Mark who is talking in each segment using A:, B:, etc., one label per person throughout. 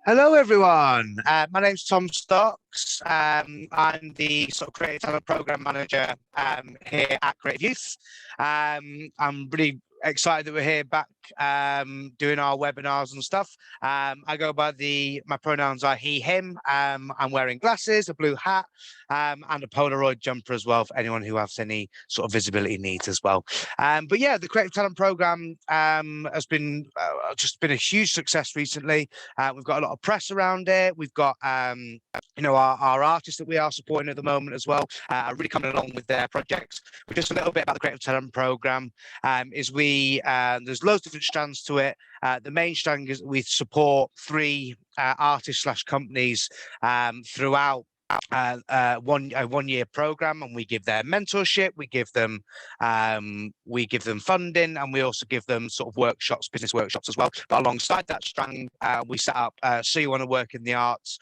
A: Hello, everyone. My name's Tom Stocks. I'm the sort of creative talent program manager here at Creative Youth. I'm really excited that we're here back doing our webinars and stuff. I go by my pronouns are he, him. I'm wearing glasses, a blue hat, and a Polaroid jumper as well for anyone who has any sort of visibility needs as well. But yeah, the creative talent program has been just been a huge success recently. We've got a lot of press around it. We've got, our artists that we are supporting at the moment as well are really coming along with their projects. But just a little bit about the Creative Talent Program is there's loads of different strands to it. The main strand is we support three artists/companies throughout one year program, and we give them mentorship, we give them funding, and we also give them sort of workshops, business workshops as well. But alongside that strand, we set up So You Want to Work in the Arts,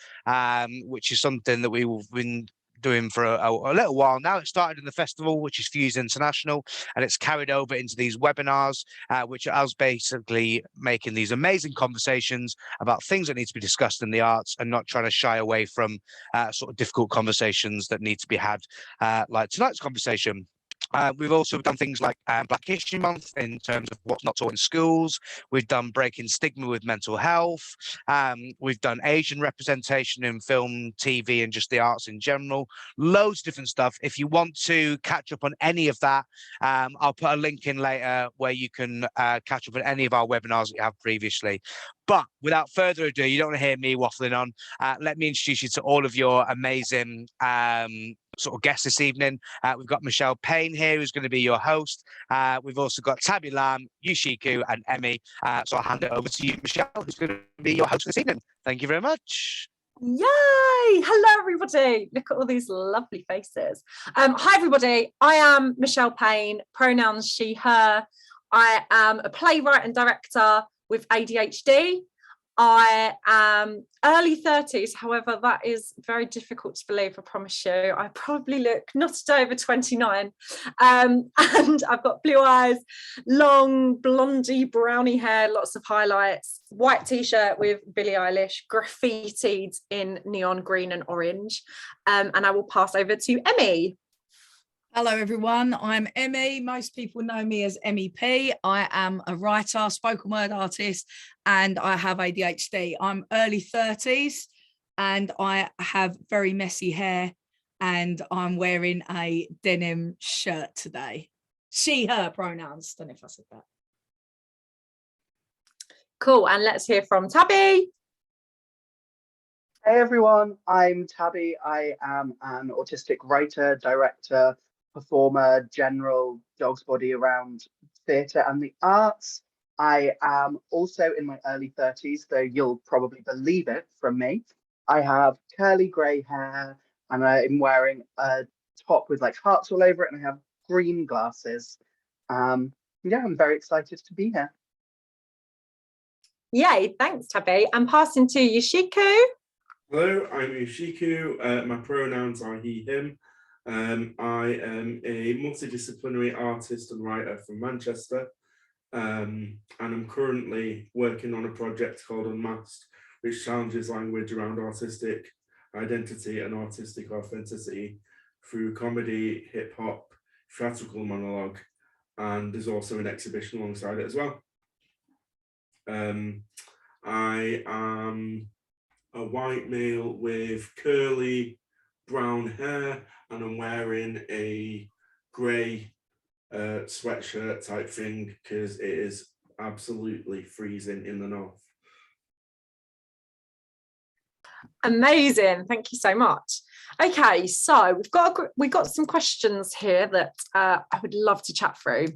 A: which is something that we've been doing for a little while now. It started in the festival, which is Fuse International, and it's carried over into these webinars, which are us basically making these amazing conversations about things that need to be discussed in the arts and not trying to shy away from sort of difficult conversations that need to be had, like tonight's conversation. We've also done things like Black History Month in terms of what's not taught in schools. We've done breaking stigma with mental health. We've done Asian representation in film, TV, and just the arts in general. Loads of different stuff. If you want to catch up on any of that, I'll put a link in later where you can catch up on any of our webinars that you have previously. But without further ado, you don't want to hear me waffling on. Let me introduce you to all of your amazing sort of guests this evening. We've got Michelle Payne here, who's going to be your host. We've also got Tabby Lam, Yushiku, and Emmy. So I'll hand it over to you, Michelle, who's going to be your host this evening. Thank you very much.
B: Yay! Hello, everybody. Look at all these lovely faces. Hi, everybody. I am Michelle Payne, pronouns she, her. I am a playwright and director with ADHD. I am early 30s, however, that is very difficult to believe, I promise you. I probably look not a day over 29. And I've got blue eyes, long, blondie, browny hair, lots of highlights, white t-shirt with Billie Eilish, graffitied in neon green and orange. And I will pass over to Emmy.
C: Hello, everyone. I'm Emmy. Most people know me as Emmy P. I am a writer, spoken word artist, and I have ADHD. I'm early 30s and I have very messy hair, and I'm wearing a denim shirt today. She, her pronouns. Don't know if I said that.
B: Cool. And let's hear from Tabby.
D: Hey, everyone. I'm Tabby. I am an autistic writer, director, performer, general dog's body around theatre and the arts. I am also in my early 30s, though you'll probably believe it from me. I have curly grey hair and I'm wearing a top with like hearts all over it, and I have green glasses. Yeah, I'm very excited to be here.
B: Yay, thanks, Tabby. I'm passing to Yushiku.
E: Hello, I'm Yushiku. My pronouns are he, him. I am a multidisciplinary artist and writer from Manchester, and I'm currently working on a project called Unmasked, which challenges language around artistic identity and artistic authenticity through comedy, hip-hop, theatrical monologue, and there's also an exhibition alongside it as well. I am a white male with curly brown hair, and I'm wearing a grey sweatshirt type thing because it is absolutely freezing in the north.
B: Amazing, thank you so much. Okay, so we've got some questions here that I would love to chat through.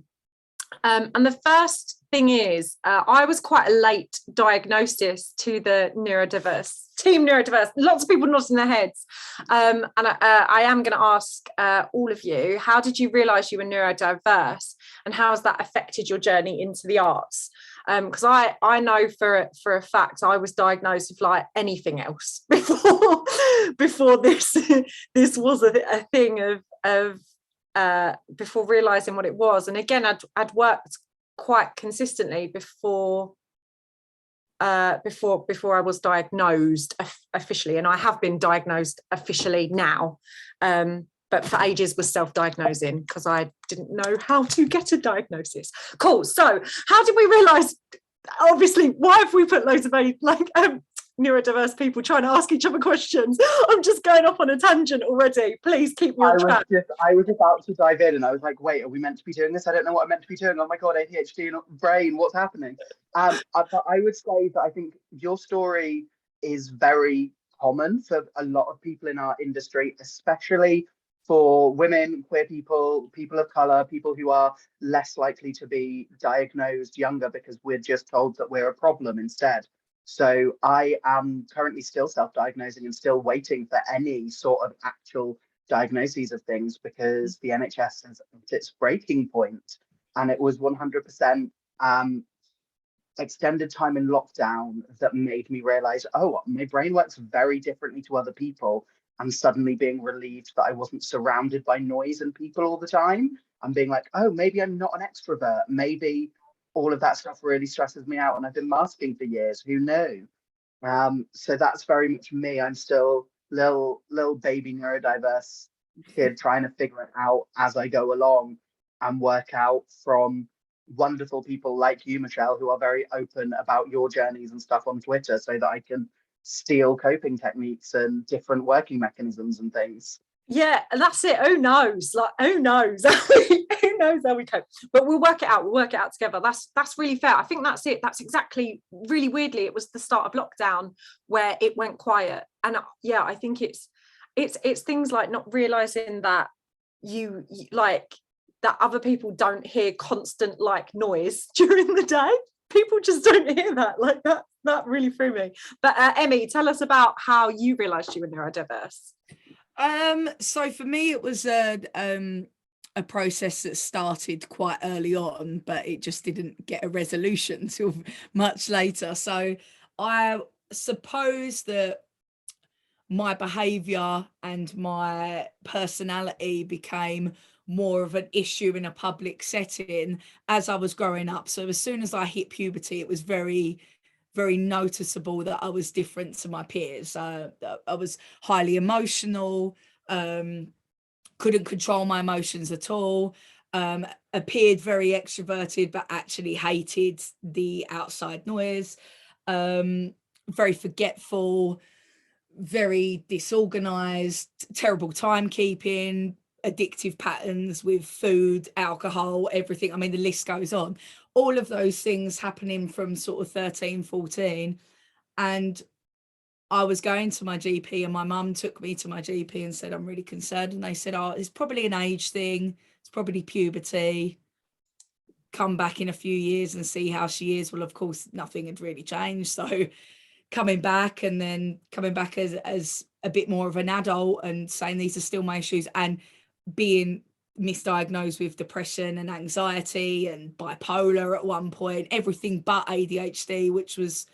B: And the first thing is, I was quite a late diagnosis to the team neurodiverse. Lots of people nodding their heads. And I am going to ask all of you, how did you realise you were neurodiverse, and how has that affected your journey into the arts? Because I know for a fact I was diagnosed with like anything else before this was a thing of before realizing what it was. And again, I'd worked quite consistently before before I was diagnosed officially, and I have been diagnosed officially now. But for ages was self-diagnosing because I didn't know how to get a diagnosis. Cool. So how did we realise? Obviously, why have we put loads of neurodiverse people trying to ask each other questions? I'm just going off on a tangent already. Please keep me on track.
D: I was about to dive in and I was like, wait, are we meant to be doing this? I don't know what I'm meant to be doing. Oh my God, ADHD and brain, what's happening? But I would say that I think your story is very common for a lot of people in our industry, especially for women, queer people, people of color, people who are less likely to be diagnosed younger because we're just told that we're a problem instead. So I am currently still self-diagnosing and still waiting for any sort of actual diagnoses of things because the NHS is at its breaking point, and it was 100% extended time in lockdown that made me realize, oh, my brain works very differently to other people, and suddenly being relieved that I wasn't surrounded by noise and people all the time and being like, oh, maybe I'm not an extrovert, maybe all of that stuff really stresses me out and I've been masking for years, who knew? So that's very much me. I'm still little baby neurodiverse kid trying to figure it out as I go along and work out from wonderful people like you, Michelle, who are very open about your journeys and stuff on Twitter so that I can steal coping techniques and different working mechanisms and things.
B: Yeah, that's it. Who knows? Like, who knows? Who knows how we cope? But we'll work it out. We'll work it out together. That's really fair. I think that's it. That's exactly, really weirdly, it was the start of lockdown where it went quiet. And yeah, I think it's things like not realizing that you like that other people don't hear constant like noise during the day. People just don't hear that. Like that really threw me. But Emmy, tell us about how you realized you were neurodiverse.
C: So for me, it was a process that started quite early on, but it just didn't get a resolution until much later. So I suppose that my behaviour and my personality became more of an issue in a public setting as I was growing up. So as soon as I hit puberty, it was very noticeable that I was different to my peers. I was highly emotional, couldn't control my emotions at all, appeared very extroverted, but actually hated the outside noise, very forgetful, very disorganized, terrible timekeeping, addictive patterns with food, alcohol, everything. I mean, the list goes on. All of those things happening from sort of 13, 14. And I was going to my GP and my mum took me to my GP and said, I'm really concerned. And they said, oh, it's probably an age thing. It's probably puberty. Come back in a few years and see how she is. Well, of course, nothing had really changed. So coming back as a bit more of an adult and saying these are still my issues and being misdiagnosed with depression and anxiety and bipolar at one point, everything but ADHD, which was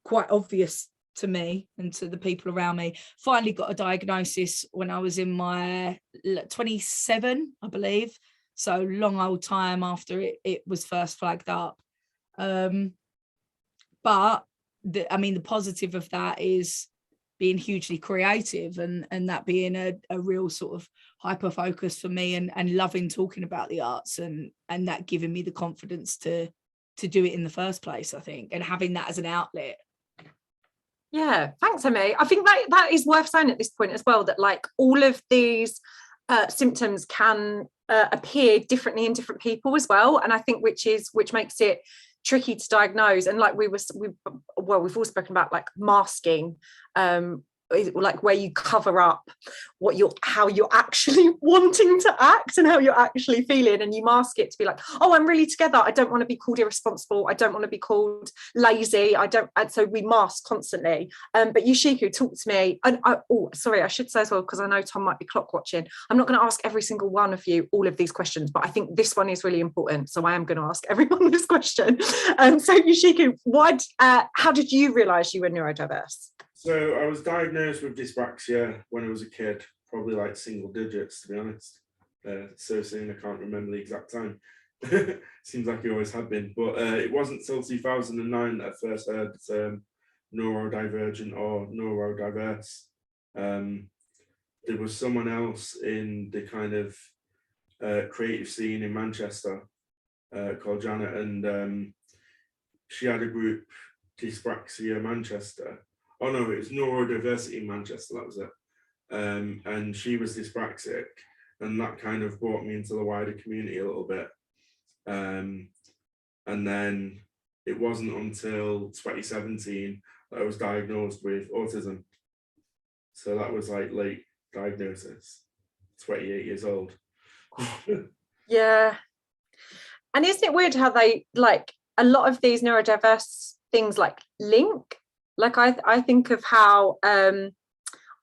C: quite obvious to me and to the people around me. Finally got a diagnosis when I was in my 27, I believe. So long old time after it was first flagged up. But the positive of that is being hugely creative and that being a real sort of hyper focus for me and loving talking about the arts and that giving me the confidence to do it in the first place, I think, and having that as an outlet.
B: Yeah, thanks, Emmy. I think that is worth saying at this point as well, that like all of these symptoms can appear differently in different people as well, and I think which makes it tricky to diagnose. And like we've all spoken about like masking, like where you cover up how you're actually wanting to act and how you're actually feeling, and you mask it to be like, oh, I'm really together, I don't want to be called irresponsible, I don't want to be called lazy, and so we mask constantly. But Youshiku, talk to me. And I should say as well, because I know Tom might be clock watching, I'm not going to ask every single one of you all of these questions, but I think this one is really important, so I am going to ask everyone this question. So Youshiku, how did you realize you were neurodiverse?
E: So I was diagnosed with dyspraxia when I was a kid, probably like single digits, to be honest. So soon I can't remember the exact time. Seems like he always had been, but it wasn't till 2009 that I first heard the term neurodivergent or neurodiverse. There was someone else in the kind of creative scene in Manchester called Janet, and she had a group, Dyspraxia Manchester. Oh no, it was Neurodiversity in Manchester, that was it. And she was dyspraxic, and that kind of brought me into the wider community a little bit. And then it wasn't until 2017 that I was diagnosed with autism. So that was like late diagnosis, 28 years old.
B: Yeah. And isn't it weird how they, like, a lot of these neurodiverse things like link? Like I think of how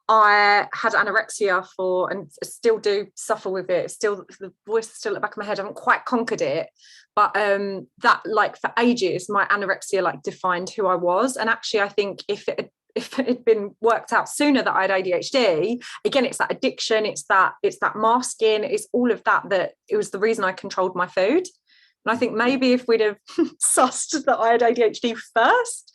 B: I had anorexia for, and still do suffer with it. Still, the voice is still at the back of my head. I haven't quite conquered it, but that, like, for ages, my anorexia like defined who I was. And actually, I think if it had been worked out sooner that I had ADHD, again, it's that addiction, it's that masking, it's all of that. That it was the reason I controlled my food. And I think maybe if we'd have sussed that I had ADHD first,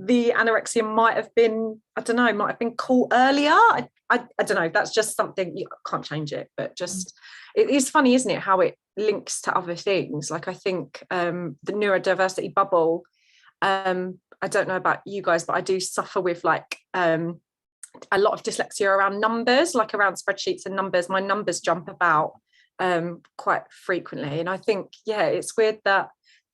B: the anorexia might have been, I don't know, might have been caught earlier. I don't know. That's just something, you can't change it, but just, it is funny, isn't it, how it links to other things. Like, I think the neurodiversity bubble, I don't know about you guys, but I do suffer with like a lot of dyslexia around numbers, like around spreadsheets and numbers. My numbers jump about quite frequently. And I think, yeah, it's weird that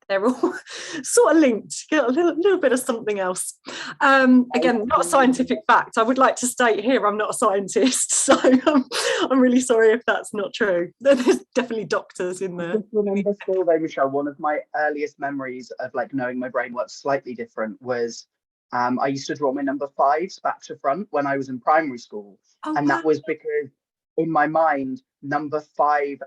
B: they're all sort of linked, get a little bit of something else. Again, not a scientific fact. I would like to state here I'm not a scientist, so I'm really sorry if that's not true. There's definitely doctors in there.
D: I just remember still though, Michelle, one of my earliest memories of like knowing my brain works slightly different was I used to draw my number 5s back to front when I was in primary school.
B: Oh,
D: And that was because in my mind, number 5,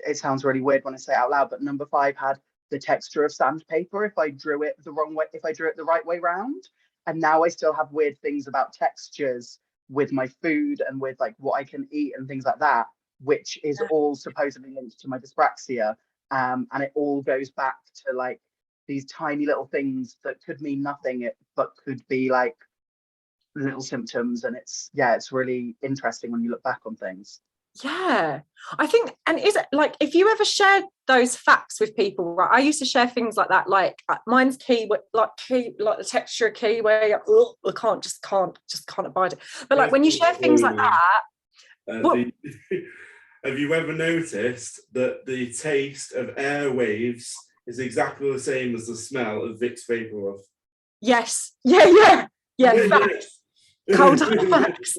D: it sounds really weird when I say it out loud, but number 5 had the texture of sandpaper if I drew it the wrong way, if I drew it the right way round. And now I still have weird things about textures with my food and with like what I can eat and things like that, which is all supposedly linked to my dyspraxia. And it all goes back to like these tiny little things that could mean nothing, but could be like little symptoms. And it's really interesting when you look back on things.
B: Yeah, I think, and is it like, if you ever shared those facts with people, right? I used to share things like that, like mine's key, like the texture of key, where you're, oh, I can't abide it. But like when you share things like that,
E: have you ever noticed that the taste of airwaves is exactly the same as the smell of Vicks VapoRub?
B: Yes, yeah, facts. Cold facts.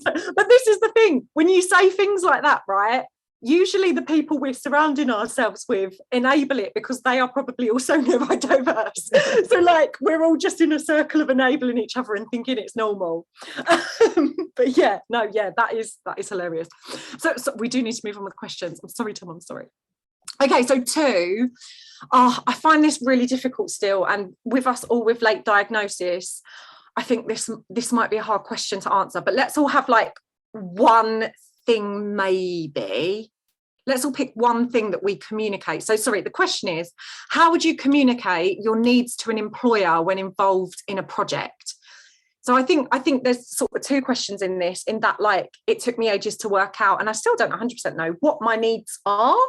B: But this is the thing, when you say things like that, right, usually the people we're surrounding ourselves with enable it because they are probably also neurodiverse. So like we're all just in a circle of enabling each other and thinking it's normal. But that is hilarious. So we do need to move on with questions. I'm sorry, Tom, I'm sorry. Okay, so 2, I find this really difficult still, and with us all with late diagnosis, I think this might be a hard question to answer, but let's all have like one thing, maybe. Let's all pick one thing that we communicate. So sorry, the question is, how would you communicate your needs to an employer when involved in a project? So I think there's sort of 2 questions in this, in that like it took me ages to work out, and I still don't 100% know what my needs are.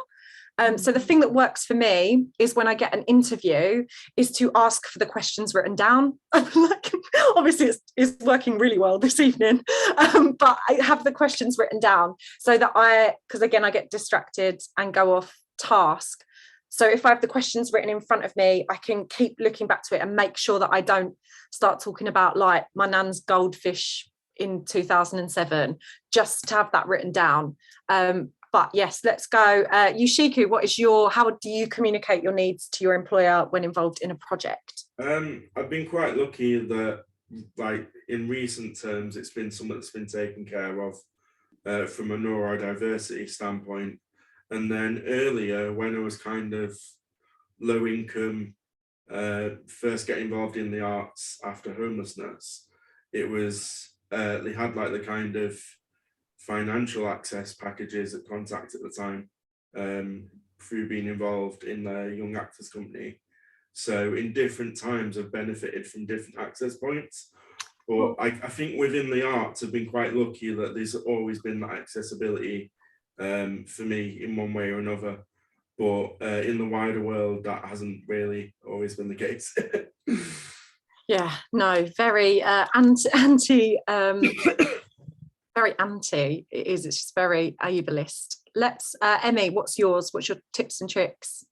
B: So the thing that works for me is when I get an interview is to ask for the questions written down. Like, obviously it's working really well this evening, but I have the questions written down so that because again, I get distracted and go off task. So if I have the questions written in front of me, I can keep looking back to it and make sure that I don't start talking about like my nan's goldfish in 2007, just to have that written down. But yes, let's go. Yushiku, how do you communicate your needs to your employer when involved in a project?
E: I've been quite lucky that, like, in recent terms, it's been something that's been taken care of from a neurodiversity standpoint. And then earlier, when I was kind of low income, first getting involved in the arts after homelessness, it was, they had like the kind of financial access packages at Contact at the time, through being involved in the Young Actors Company. So in different times I've benefited from different access points. But I think within the arts I've been quite lucky that there's always been that accessibility for me in one way or another. But in the wider world, that hasn't really always been the case.
B: Yeah, no, very anti very anti it is. It's just very ableist. Let's Emmy, what's yours? What's your tips and tricks?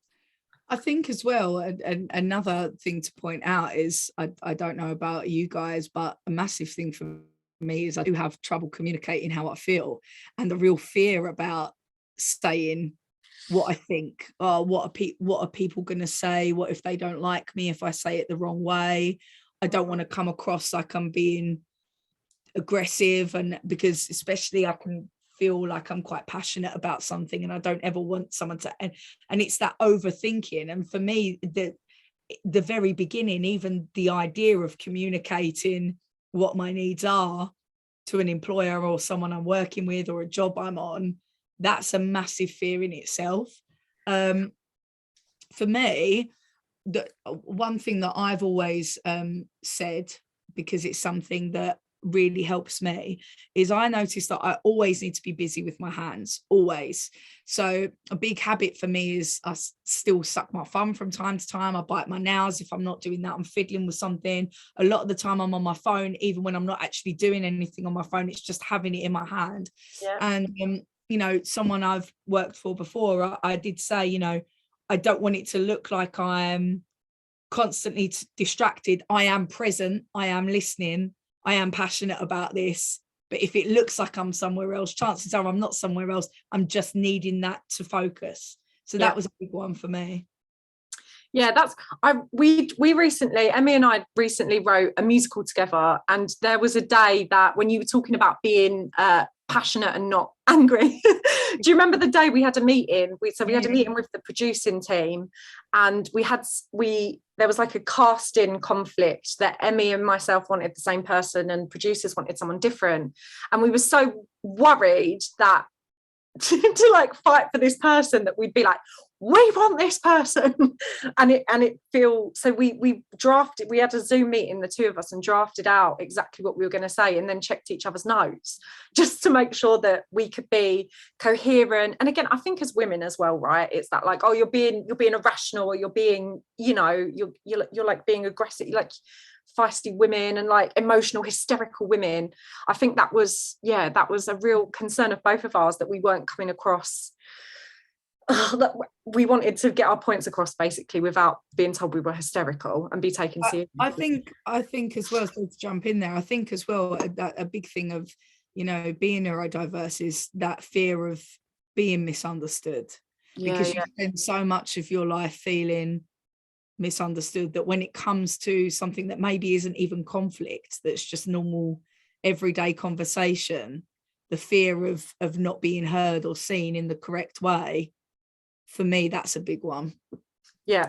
C: I think as well, and another thing to point out is, I don't know about you guys, but a massive thing for me is I do have trouble communicating how I feel, and the real fear about saying what I think. What are people going to say? What if they don't like me if I say it the wrong way? I don't want to come across like I'm being aggressive, and because especially I can feel like I'm quite passionate about something, and I don't ever want someone to, and it's that overthinking. And for me, the very beginning, even the idea of communicating what my needs are to an employer or someone I'm working with or a job I'm on, that's a massive fear in itself. For me, the one thing that I've always said, because it's something that really helps me, is I notice that I always need to be busy with my hands, always. So a big habit for me is I still suck my thumb from time to time. I bite my nails. If I'm not doing that, I'm fiddling with something. A lot of the time I'm on my phone, even when I'm not actually doing anything on my phone, it's just having it in my hand.
B: Yeah.
C: And you know, someone I've worked for before, I did say, you know, I don't want it to look like I am constantly distracted. I am present, I am listening, I am passionate about this, but if it looks like I'm somewhere else, chances are I'm not somewhere else. I'm just needing that to focus. So that was a big one for me.
B: Yeah, we recently, Emmy and I recently wrote a musical together, and there was a day that when you were talking about being passionate and not angry, do you remember the day we had a meeting? We had a meeting with the producing team, and there was like a casting conflict that Emmy and myself wanted the same person and producers wanted someone different, and we were so worried that to like fight for this person that we'd be like, we want this person, and it feel so we drafted, we had a Zoom meeting, the two of us, and drafted out exactly what we were going to say, and then checked each other's notes just to make sure that we could be coherent. And again, I think as women as well, right, it's that like, oh, you're being irrational, or you're being, you know, you're like being aggressive, like feisty women and like emotional hysterical women. I think that was a real concern of both of ours, that we weren't coming across, that we wanted to get our points across basically without being told we were hysterical and be taken seriously.
C: I think as well, so to jump in there, I think as well that a big thing of, you know, being neurodiverse is that fear of being misunderstood, because you spend so much of your life feeling misunderstood, that when it comes to something that maybe isn't even conflict, that's just normal everyday conversation, the fear of not being heard or seen in the correct way, for me, that's a big one. Yeah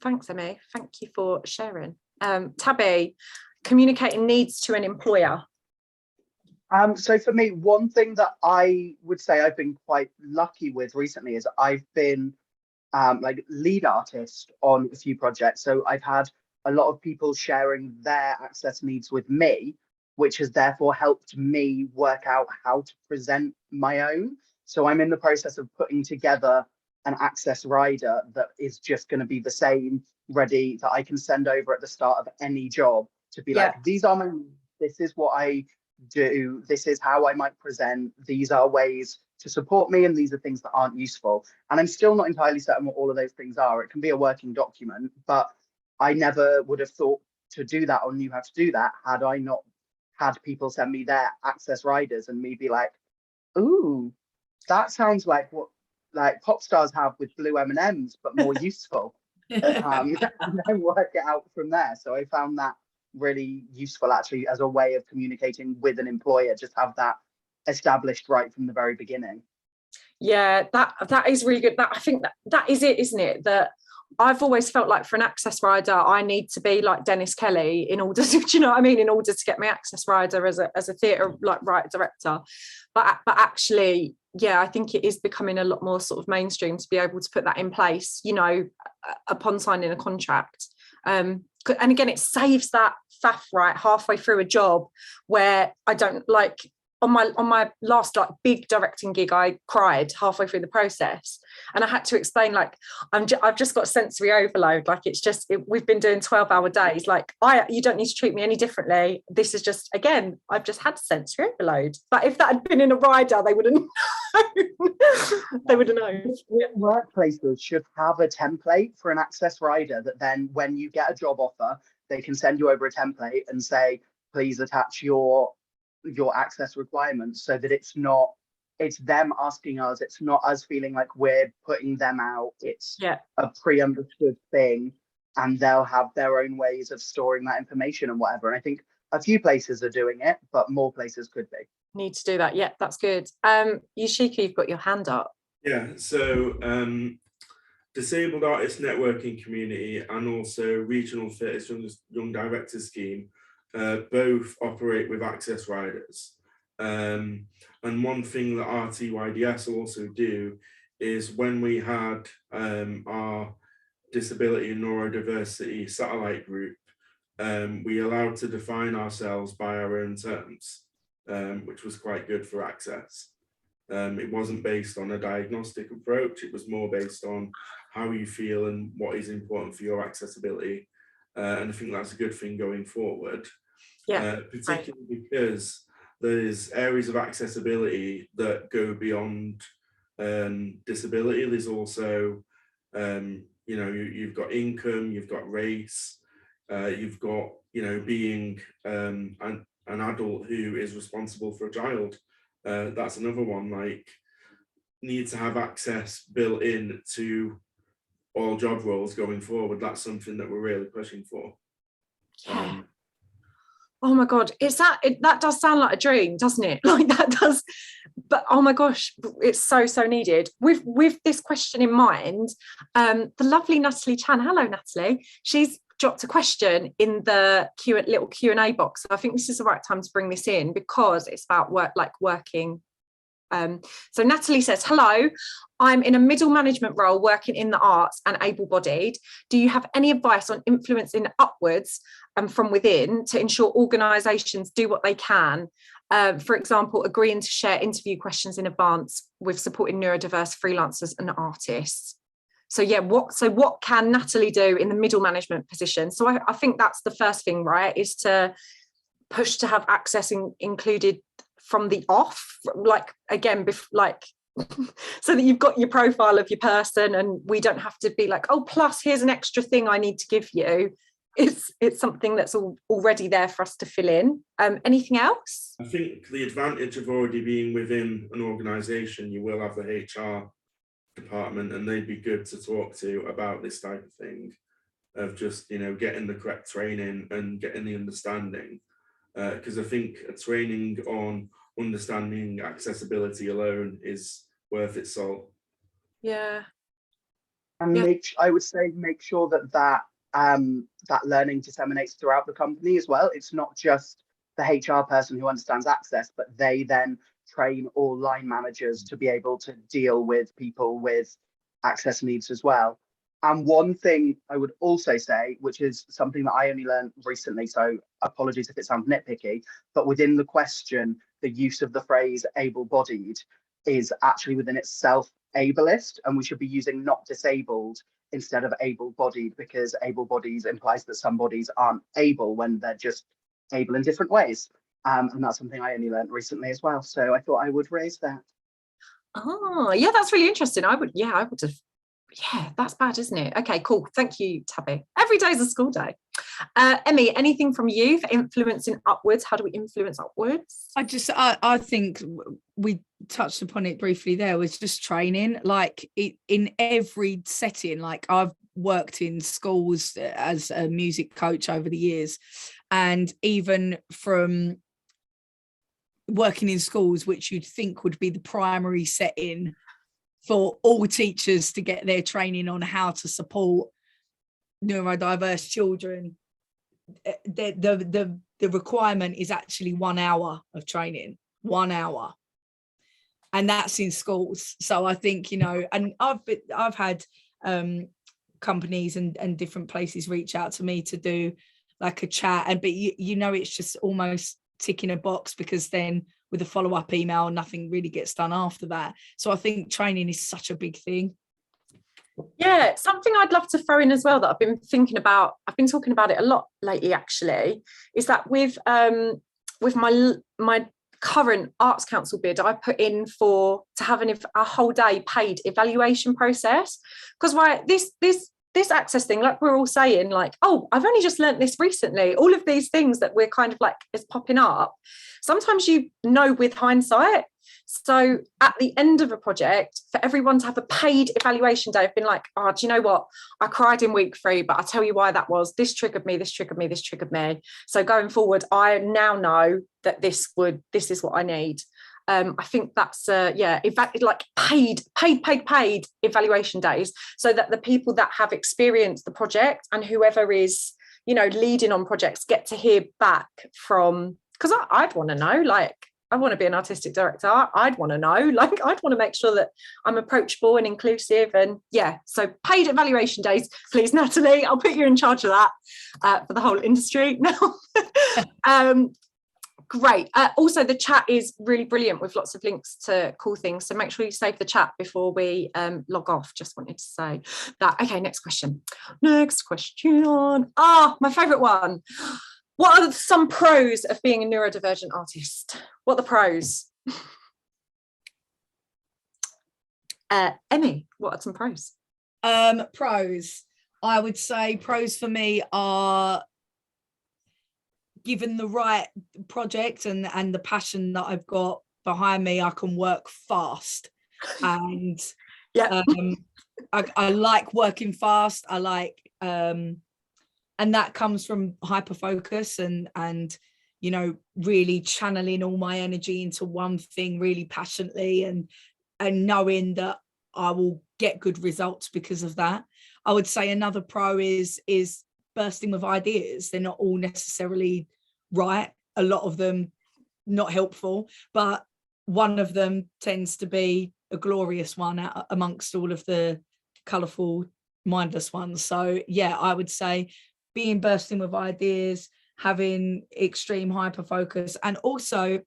C: Thanks, Emmy. Thank you for sharing. Tabby, communicating needs to an employer.
D: So for me, one thing that I would say I've been quite lucky with recently is I've been like lead artist on a few projects. So I've had a lot of people sharing their access needs with me, which has therefore helped me work out how to present my own. So I'm in the process of putting together an access rider that is just going to be the same, ready, that I can send over at the start of any job to be like, these are my, this is what I do, this is how I might present, these are ways to support me, and these are things that aren't useful. And I'm still not entirely certain what all of those things are. It can be a working document, but I never would have thought to do that or knew how to do that had I not had people send me their access riders and me be like, ooh, that sounds like what like pop stars have with blue M&Ms, but more useful. And then work it out from there. So I found that really useful actually as a way of communicating with an employer, just have that established right from the very beginning.
B: Yeah, that is really good. That I think that is it, isn't it? That I've always felt like for an access rider, I need to be like Dennis Kelly in order to, do you know what I mean? In order to get my access rider as a theatre like writer director. But actually, yeah, I think it is becoming a lot more sort of mainstream to be able to put that in place, you know, upon signing a contract. And again, it saves that faff right halfway through a job where I don't like. On my last like big directing gig, I cried halfway through the process, and I had to explain like I've just got sensory overload. Like it's just we've been doing 12-hour days. Like you don't need to treat me any differently. This is just, again, I've just had sensory overload. But if that had been in a rider, they wouldn't know. They would have known.
D: Yeah. Workplaces should have a template for an access rider that then when you get a job offer, they can send you over a template and say, please attach your access requirements, so that it's them asking us, it's not us feeling like we're putting them out. It's a pre-understood thing, and they'll have their own ways of storing that information and whatever. And I think a few places are doing it, but more places could be.
B: Need to do that. Yeah, that's good. Yoshiko, you've got your hand up.
E: Yeah, so Disabled Artist Networking Community and also Regional Theatres Young Directors Scheme both operate with access riders. And one thing that RTYDS also do is when we had our disability and neurodiversity satellite group, we allowed to define ourselves by our own terms, which was quite good for access. It wasn't based on a diagnostic approach, it was more based on how you feel and what is important for your accessibility. And I think that's a good thing going forward. Particularly because there's areas of accessibility that go beyond disability. There's also, you know, you've got income, you've got race, you've got, you know, being an adult who is responsible for a child. That's another one, like, need to have access built in to all job roles going forward. That's something that we're really pushing for.
B: Oh my God, that does sound like a dream, doesn't it? Like that does, but oh my gosh, it's so needed. With this question in mind, the lovely Natalie Chan, hello Natalie, she's dropped a question in the little Q&A box. So I think this is the right time to bring this in because it's about working. So Natalie says, hello, I'm in a middle management role working in the arts and able-bodied. Do you have any advice on influencing upwards and from within to ensure organisations do what they can? For example, agreeing to share interview questions in advance with supporting neurodiverse freelancers and artists. So yeah, what can Natalie do in the middle management position? So I think that's the first thing, right, is to push to have access included from the off, like again, so that you've got your profile of your person and we don't have to be like, oh, plus here's an extra thing I need to give you. It's something that's already there for us to fill in. Anything else?
E: I think the advantage of already being within an organisation, you will have the HR department and they'd be good to talk to about this type of thing, of just, you know, getting the correct training and getting the understanding. Because I think a training on understanding accessibility alone is worth its salt.
B: Yeah.
D: And I would say make sure that learning disseminates throughout the company as well. It's not just the HR person who understands access, but they then train all line managers to be able to deal with people with access needs as well. And one thing I would also say, which is something that I only learned recently, so apologies if it sounds nitpicky, but within the question, the use of the phrase able-bodied is actually within itself ableist, and we should be using not disabled instead of able-bodied, because able-bodied implies that some bodies aren't able when they're just able in different ways. And that's something I only learned recently as well. So I thought I would raise that.
B: Oh, yeah, that's really interesting. I would have. Yeah, that's bad, isn't it? Okay, cool. Thank you, Tabby. Every day is a school day. Emmy, anything from you for influencing upwards? How do we influence upwards?
C: I think we touched upon it briefly there, was just training, like in every setting. Like I've worked in schools as a music coach over the years, and even from working in schools, which you'd think would be the primary setting for all teachers to get their training on how to support neurodiverse children, the requirement is actually 1 hour of training, 1 hour, and that's in schools. So I think, you know, and I've had companies and different places reach out to me to do like a chat, and but you know, it's just almost ticking a box, because then with a follow-up email, nothing really gets done after that. So I think training is such a big thing.
B: Yeah, something I'd love to throw in as well that I've been thinking about, I've been talking about it a lot lately actually, is that with my current Arts Council bid, I put in to have a whole day paid evaluation process, because this access thing, like we're all saying, like, oh, I've only just learnt this recently, all of these things that we're kind of like is popping up, sometimes you know with hindsight. So at the end of a project, for everyone to have a paid evaluation day, I've been like, oh, do you know what? I cried in week 3, but I'll tell you why that was. This triggered me, this triggered me, this triggered me. So going forward, I now know that this is what I need. I think that's like paid evaluation days, so that the people that have experienced the project and whoever is, you know, leading on projects get to hear back from, because I'd want to know, like, I want to be an artistic director. I'd want to know, like, I'd want to make sure that I'm approachable and inclusive. And yeah, so paid evaluation days, please, Natalie. I'll put you in charge of that for the whole industry now. Great. Also, the chat is really brilliant with lots of links to cool things. So make sure you save the chat before we log off. Just wanted to say that. Okay, next question. My favourite one. What are some pros of being a neurodivergent artist? What are the pros? Emmy, what are some pros?
C: Pros. I would say pros for me are, given the right project and the passion that I've got behind me, I can work fast. And
B: yeah,
C: I like working fast. I like and that comes from hyper focus and you know, really channeling all my energy into one thing really passionately, and knowing that I will get good results because of that. I would say another pro is bursting with ideas. They're not all necessarily right, a lot of them not helpful, but one of them tends to be a glorious one amongst all of the colourful, mindless ones. So yeah, I would say being bursting with ideas, having extreme hyper focus, and also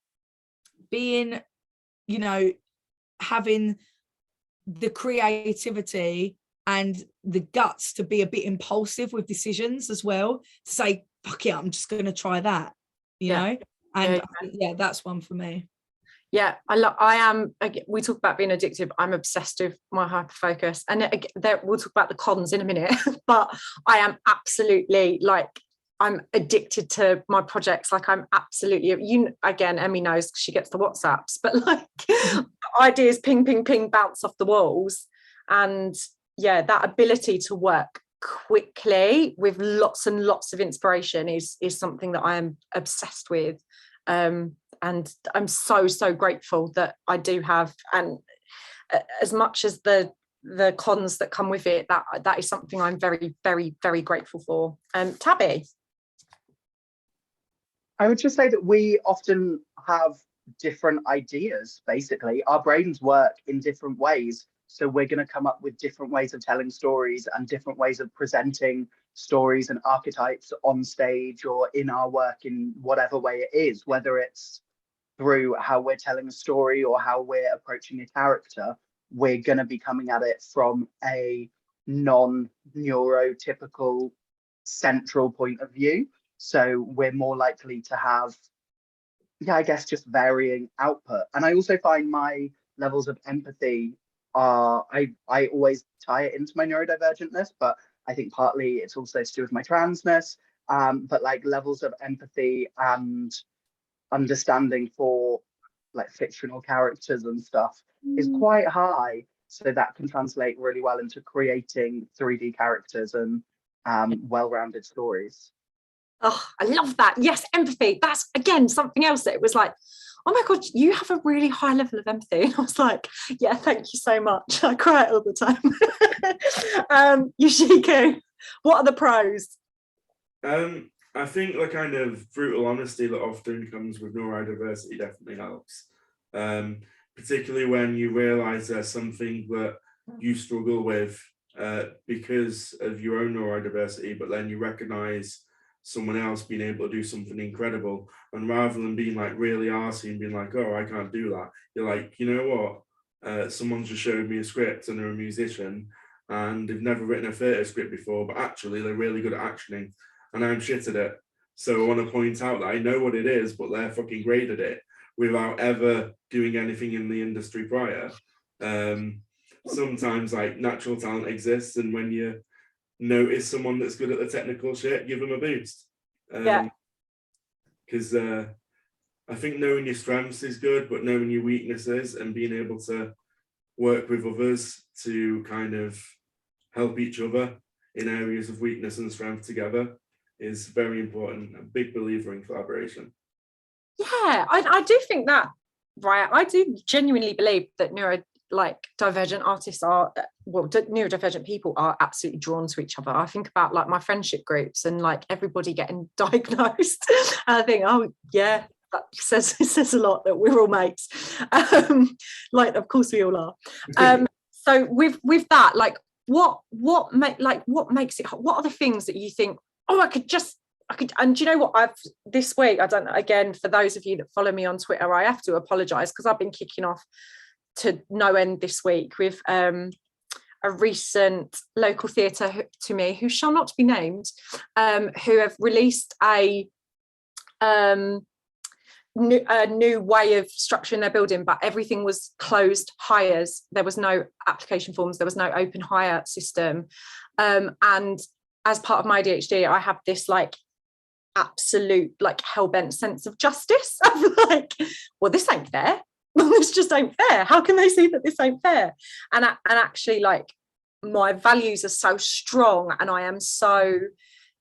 C: being, you know, having the creativity and the guts to be a bit impulsive with decisions as well, to say, fuck yeah, I'm just going to try that, you know? And yeah, that's one for me.
B: Yeah, we talk about being addictive. I'm obsessed with my hyperfocus, and we'll talk about the cons in a minute, but I am absolutely, like, I'm addicted to my projects. Like, I'm absolutely, again, Emmy knows, she gets the WhatsApps, but like ideas ping, ping, ping, bounce off the walls. And yeah, that ability to work quickly with lots and lots of inspiration is something that I am obsessed with. And I'm so grateful that I do have, and as much as the cons that come with it, that is something I'm very, very, very grateful for. Tabby?
D: I would just say that we often have different ideas. Basically, our brains work in different ways, so we're going to come up with different ways of telling stories and different ways of presenting stories and archetypes on stage or in our work in whatever way it is, whether it's through how we're telling a story or how we're approaching a character. We're going to be coming at it from a non-neurotypical central point of view. So we're more likely to have, I guess, just varying output. And I also find my levels of empathy are, I always tie it into my neurodivergentness, but I think partly it's also to do with my transness. But like levels of empathy and understanding for like fictional characters and stuff is quite high, so that can translate really well into creating 3D characters and well-rounded stories.
B: Oh, I love that. Yes, empathy. That's, again, something else that it was like, oh my God, you have a really high level of empathy. And I was like, yeah, thank you so much. I cry all the time. Yoshiko? What are the pros?
E: I think the kind of brutal honesty that often comes with neurodiversity definitely helps. Particularly when you realise there's something that you struggle with because of your own neurodiversity, but then you recognise someone else being able to do something incredible, and rather than being like really arsey and being like, oh, I can't do that, you're like, you know what, someone just showed me a script and they're a musician and they've never written a theatre script before, but actually they're really good at actioning and I'm shit at it. So I want to point out that I know what it is, but they're fucking great at it without ever doing anything in the industry prior. Sometimes like natural talent exists, and when you notice someone that's good at the technical shit, give them a boost. Because I think knowing your strengths is good, but knowing your weaknesses and being able to work with others to kind of help each other in areas of weakness and strength together is very important. I'm a big believer in collaboration.
B: Yeah, I do think that, right? I do genuinely believe that neurodivergent artists are, well, neurodivergent people are absolutely drawn to each other. I think about like my friendship groups and like everybody getting diagnosed. And I think, oh yeah, that says a lot that we're all mates. Like, of course we all are. So with that, like, what makes it? What are the things that you think? Oh, I could. And do you know what? This week, I don't know, again, for those of you that follow me on Twitter, I have to apologise because I've been kicking off to no end this week with a recent local theatre to me, who shall not be named, who have released a new way of structuring their building, but everything was closed hires. There was no application forms, there was no open hire system. And as part of my ADHD, I have this like absolute like hell-bent sense of justice. I'm like, well, this ain't fair. This just ain't fair. How can they see that this ain't fair? And actually, like, my values are so strong, and I am so,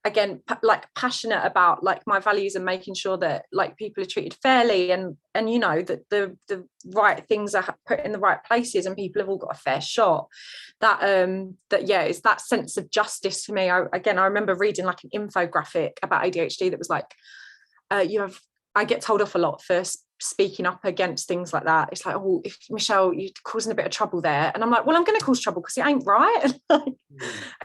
B: again, like passionate about like my values and making sure that like people are treated fairly, and you know that the right things are put in the right places and people have all got a fair shot. That yeah, it's that sense of justice for me. I remember reading like an infographic about ADHD that was like, I get told off a lot for speaking up against things like that. It's like, oh, if Michelle, you're causing a bit of trouble there. And I'm like, well, I'm going to cause trouble because it ain't right.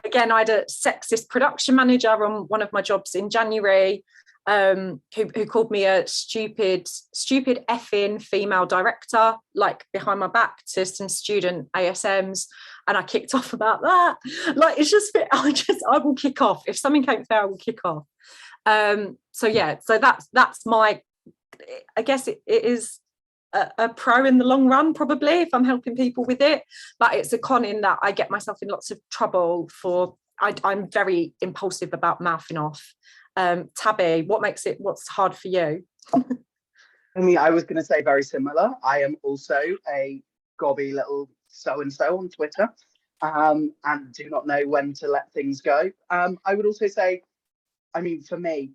B: Again, I had a sexist production manager on one of my jobs in January, who called me a stupid effing female director, like behind my back to some student ASMs. And I kicked off about that. Like, it's just, I will kick off. If something ain't fair, I will kick off. So yeah, so that's my, I guess it is a pro in the long run, probably, if I'm helping people with it, but it's a con in that I get myself in lots of trouble for, I'm very impulsive about mouthing off. Tabby, what's hard for you?
D: I mean, I was going to say very similar. I am also a gobby little so-and-so on Twitter, and do not know when to let things go. I would also say, I mean, for me,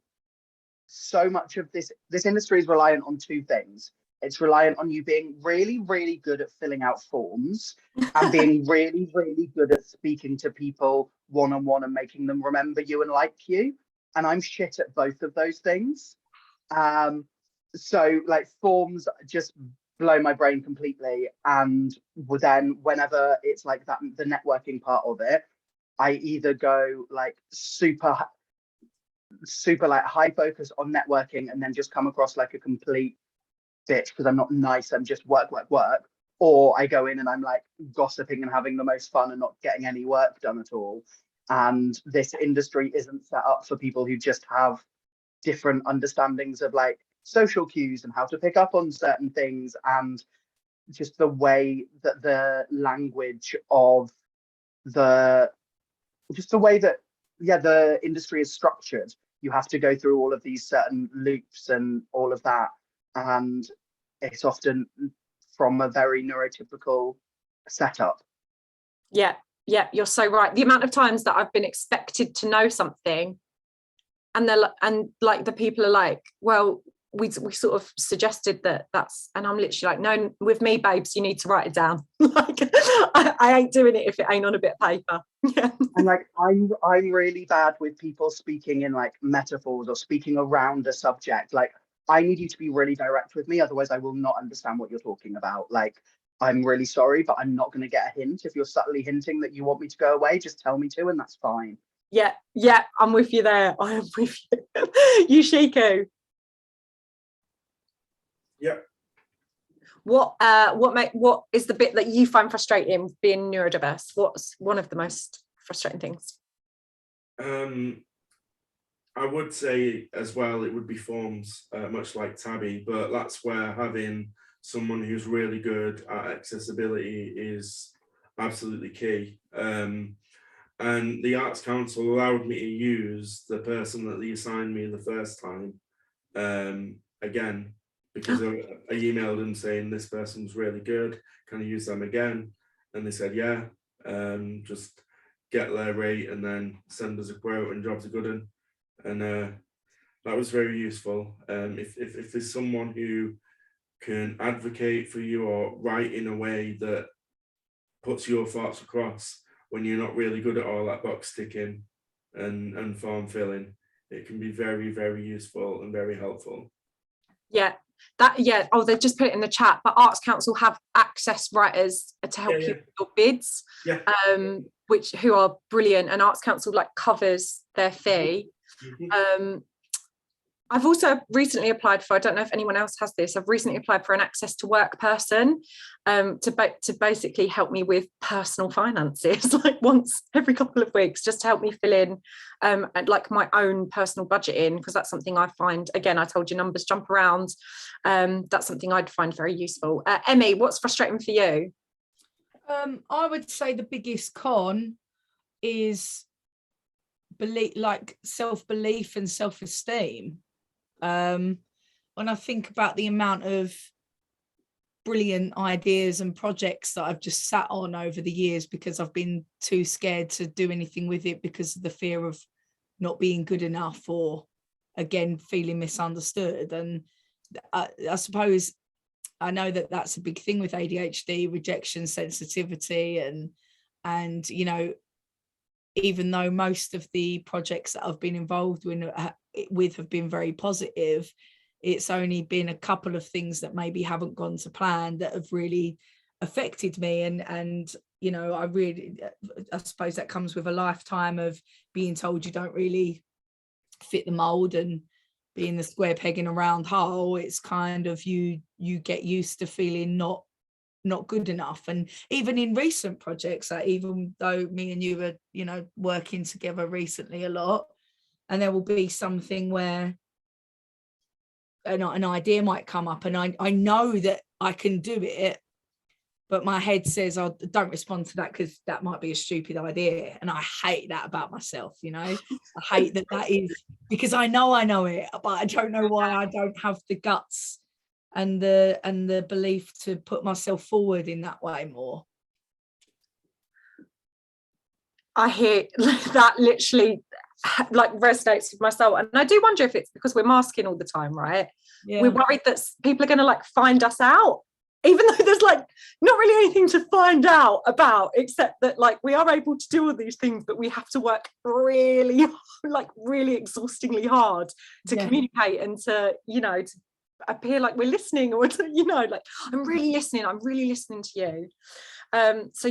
D: so much of this industry is reliant on two things. It's reliant on you being really, really good at filling out forms and being really, really good at speaking to people one-on-one and making them remember you and like you. And I'm shit at both of those things. So like forms just blow my brain completely. And then whenever it's like that, the networking part of it, I either go like super like high focus on networking and then just come across like a complete bitch because I'm not nice, I'm just work, or I go in and I'm like gossiping and having the most fun and not getting any work done at all. And this industry isn't set up for people who just have different understandings of like social cues and how to pick up on certain things, and just the way that the language of the way that the industry is structured. You have to go through all of these certain loops and all of that, and it's often from a very neurotypical setup.
B: Yeah, you're so right. The amount of times that I've been expected to know something, and the people are like, well, we sort of suggested that's, and I'm literally like, no, with me, babes, you need to write it down. Like, I ain't doing it if it ain't on a bit of paper. Yeah.
D: And like, I'm really bad with people speaking in like metaphors or speaking around a subject. Like, I need you to be really direct with me, otherwise I will not understand what you're talking about. Like, I'm really sorry, but I'm not going to get a hint. If you're subtly hinting that you want me to go away, just tell me to, and that's fine.
B: Yeah, I'm with you there. I am with you. Yoshiko.
E: Yeah.
B: What is the bit that you find frustrating being neurodiverse? What's one of the most frustrating things?
E: I would say as well, it would be forms, much like Tabby, but that's where having someone who's really good at accessibility is absolutely key. And the Arts Council allowed me to use the person that they assigned me the first time, again, because I emailed them saying this person was really good, can I use them again? And they said, yeah, just get their rate and then send us a quote and jobs are good. And that was very useful. If there's someone who can advocate for you or write in a way that puts your thoughts across when you're not really good at all that box ticking and form filling, it can be very, very useful and very helpful. They've just put it in the chat, but Arts Council have access writers to help you with your bids, who are brilliant, and Arts Council like covers their fee. I've also recently applied for, I don't know if anyone else has this, I've recently applied for an access to work person to basically help me with personal finances, like once every couple of weeks, just to help me fill in like my own personal budgeting, because that's something I find, again, I told you numbers jump around. That's something I'd find very useful. Emmy, what's frustrating for you?
C: I would say the biggest con is self-belief and self-esteem. When I think about the amount of brilliant ideas and projects that I've just sat on over the years because I've been too scared to do anything with it because of the fear of not being good enough, or again feeling misunderstood. And I suppose I know that that's a big thing with ADHD, rejection sensitivity, and you know, even though most of the projects that I've been involved with have been very positive, it's only been a couple of things that maybe haven't gone to plan that have really affected me. And you know, I suppose that comes with a lifetime of being told you don't really fit the mold and being the square peg in a round hole. It's kind of you get used to feeling not good enough. And even in recent projects, like even though me and you were, you know, working together recently a lot, and there will be something where an idea might come up and I know that I can do it, but my head says, oh, don't respond to that because that might be a stupid idea. And I hate that about myself, you know. I hate that is because I know it, but I don't know why I don't have the guts and the belief to put myself forward in that way more.
B: I hear that literally like resonates with my soul, and I do wonder if it's because we're masking all the time, right? Yeah. We're worried that people are going to like find us out, even though there's like not really anything to find out about, except that like we are able to do all these things, but we have to work really exhaustingly hard to communicate and to, you know, to appear like we're listening, or to, you know, like I'm really listening to you. So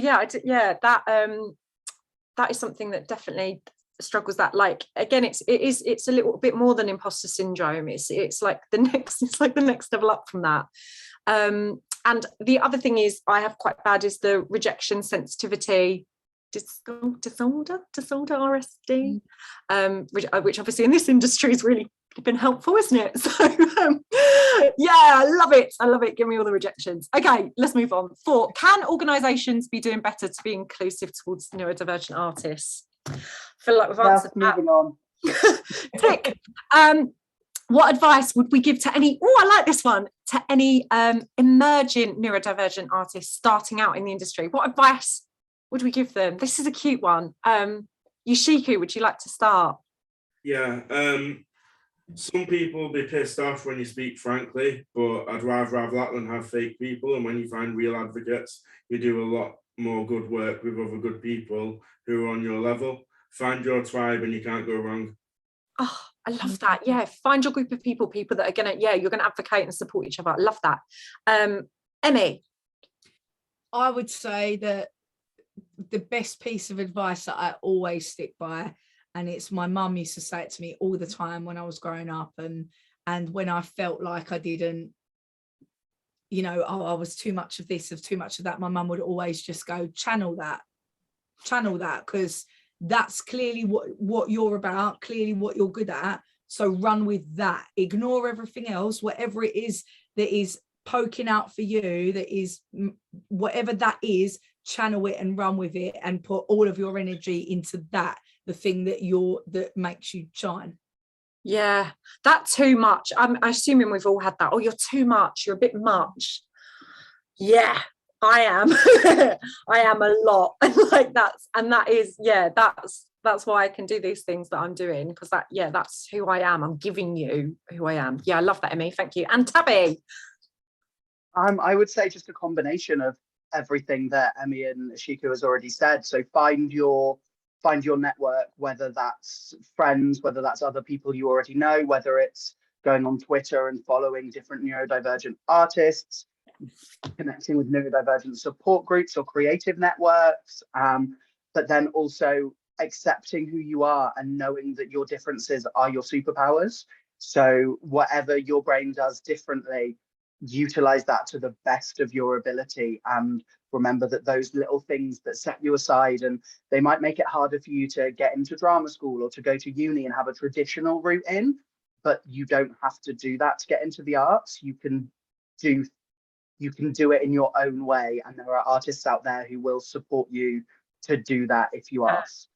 B: that is something that definitely struggles. That, like, again, it's a little bit more than imposter syndrome. It's like the next level up from that. And the other thing is I have quite bad is the rejection sensitivity disorder, RSD, which obviously in this industry has really been helpful, isn't it? So I love it. Give me all the rejections. Okay, let's move on. 4, can organisations be doing better to be inclusive towards neurodivergent artists? I feel like we've answered that. Moving on. Tick. What advice would we give to any, I like this one, to any emerging neurodivergent artists starting out in the industry? What advice would we give them? This is a cute one. Yoshiko, would you like to start?
E: Yeah, Some people will be pissed off when you speak frankly, but I'd rather have that than have fake people. And when you find real advocates, you do a lot more good work with other good people who are on your level. Find your tribe and you can't go wrong.
B: Oh, I love that. Yeah, find your group of people that are gonna, yeah, you're gonna advocate and support each other. I love that. Emmy.
C: I would say that the best piece of advice that I always stick by, and it's my mum used to say it to me all the time when I was growing up, and when I felt like I didn't, you know, oh, I was too much of this, of too much of that, my mum would always just go, channel that, because that's clearly what you're about, clearly what you're good at. So run with that. Ignore everything else, whatever it is that is poking out for you, that is whatever that is, channel it and run with it and put all of your energy into that, the thing that makes you shine.
B: Yeah, that too much. I'm assuming we've all had that. Oh, you're too much, you're a bit much. Yeah, I am. I am a lot. Like that's why I can do these things that I'm doing, because that's who I am. I'm giving you who I am. Yeah, I love that, Emmy. Thank you. And Tabby.
D: I would say just a combination of everything that Emmy and Ashiku has already said. So find your network, whether that's friends, whether that's other people you already know, whether it's going on Twitter and following different neurodivergent artists, connecting with neurodivergent support groups or creative networks, but then also accepting who you are and knowing that your differences are your superpowers. So whatever your brain does differently, utilize that to the best of your ability, and remember that those little things that set you aside, and they might make it harder for you to get into drama school or to go to uni and have a traditional route in, but you don't have to do that to get into the arts. You can do it in your own way, and there are artists out there who will support you to do that if you ask.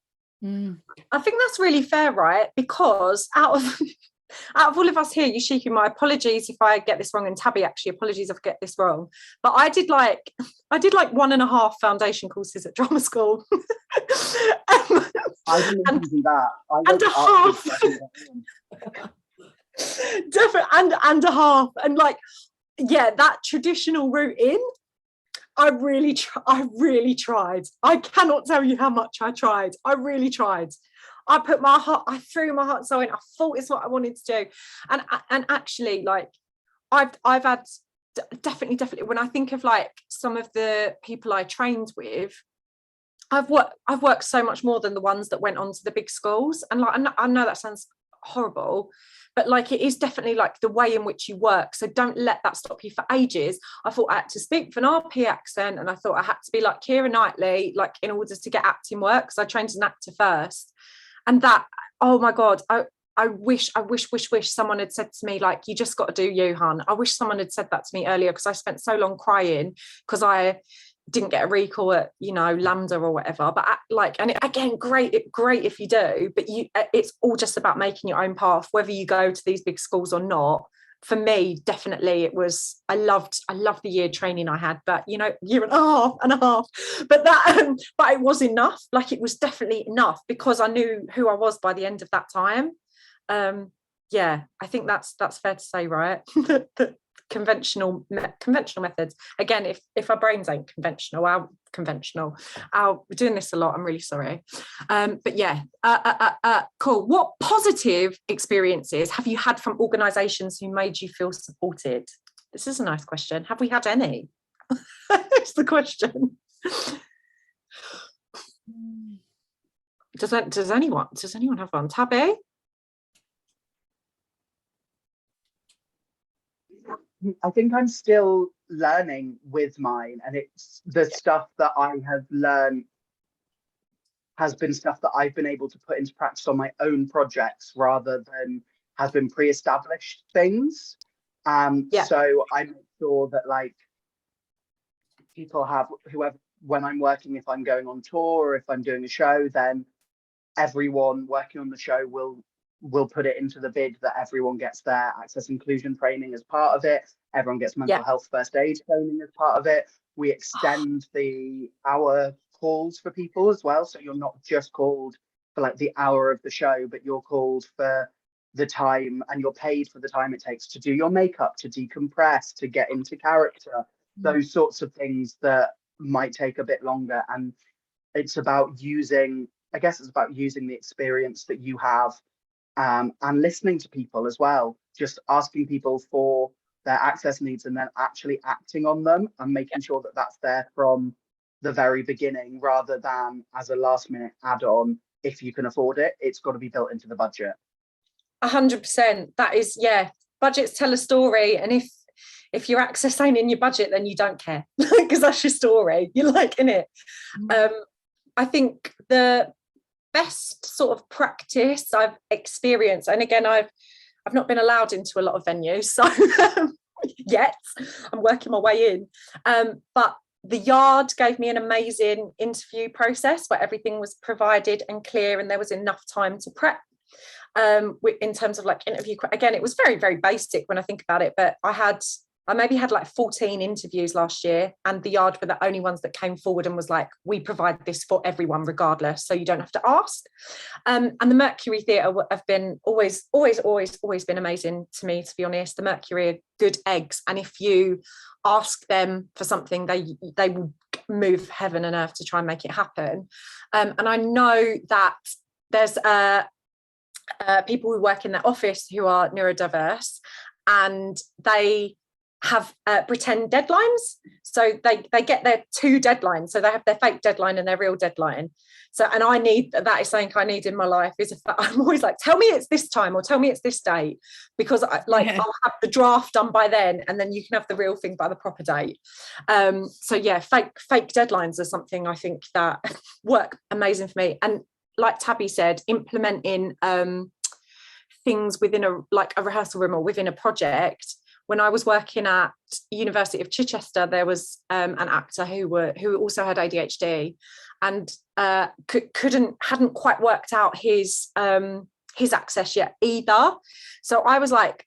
B: I think that's really fair, right? Because out of all of us here, Yushiku, my apologies if I get this wrong, and Tabby, actually, apologies if I get this wrong, but I did like 1.5 foundation courses at drama school.
D: I didn't even do that.
B: And a half. Definitely, and a half, and like, yeah, that traditional route in, I really tried. I cannot tell you how much I tried. I really tried. I threw my heart and soul in. I thought it's what I wanted to do. And actually, like, I've had definitely, when I think of like some of the people I trained with, I've worked so much more than the ones that went on to the big schools. And like, I know that sounds horrible, but like, it is definitely like the way in which you work. So don't let that stop you. For ages, I thought I had to speak with an RP accent, and I thought I had to be like Keira Knightley, like, in order to get acting work, because I trained as an actor first. And that, oh my God, I wish someone had said to me, like, you just got to do you, hun. I wish someone had said that to me earlier, because I spent so long crying because I didn't get a recall at, you know, Lambda or whatever. But again, great if you do, but it's all just about making your own path, whether you go to these big schools or not. For me, definitely, it was, I loved the year training I had, but, you know, year and a half, but but it was enough. Like, it was definitely enough, because I knew who I was by the end of that time. Yeah, I think that's fair to say, right? The conventional methods, again, if our brains ain't conventional, we're doing this a lot, I'm really sorry. But yeah, cool. What positive experiences have you had from organizations who made you feel supported? This is a nice question. Have we had any? It's the question. Does anyone have one? Tabby?
D: I think I'm still learning with mine, and it's the stuff that I have learned has been stuff that I've been able to put into practice on my own projects rather than has been pre-established things. So I make sure that, like, people have, whoever, when I'm working, if I'm going on tour or if I'm doing a show, then everyone working on the show will put it into the bid that everyone gets their access inclusion training as part of it. Everyone gets mental health first aid training as part of it. We extend the hour calls for people as well. So you're not just called for like the hour of the show, but you're called for the time, and you're paid for the time it takes to do your makeup, to decompress, to get into character, those sorts of things that might take a bit longer. And it's about using, I guess it's about using the experience that you have, and listening to people as well, just asking people for their access needs and then actually acting on them and making sure that that's there from the very beginning, rather than as a last minute add-on. If you can afford it, it's got to be built into the budget.
B: 100%. That is, yeah, budgets tell a story, and if your access ain't in your budget, then you don't care, because that's your story. You're like in it. I think the best sort of practice I've experienced, and again, I've not been allowed into a lot of venues, so yet I'm working my way in, but the Yard gave me an amazing interview process where everything was provided and clear, and there was enough time to prep. In terms of like interview, again, it was very, very basic when I think about it, but I maybe had like 14 interviews last year, and the Yard were the only ones that came forward and was like, we provide this for everyone regardless, so you don't have to ask. And the Mercury Theatre have been always been amazing to me, to be honest. The Mercury are good eggs, and if you ask them for something, they will move heaven and earth to try and make it happen. And I know that there's people who work in their office who are neurodiverse, and they have pretend deadlines. So they get their two deadlines. So they have their fake deadline and their real deadline. So, and that is something I need in my life, I'm always like, tell me it's this time, or tell me it's this date, because I'll have the draft done by then, and then you can have the real thing by the proper date. So yeah, fake deadlines are something I think that work amazing for me. And like Tabby said, implementing things within a rehearsal room or within a project. When I was working at University of Chichester, there was an actor who also had ADHD, and hadn't quite worked out his access yet either. So I was like,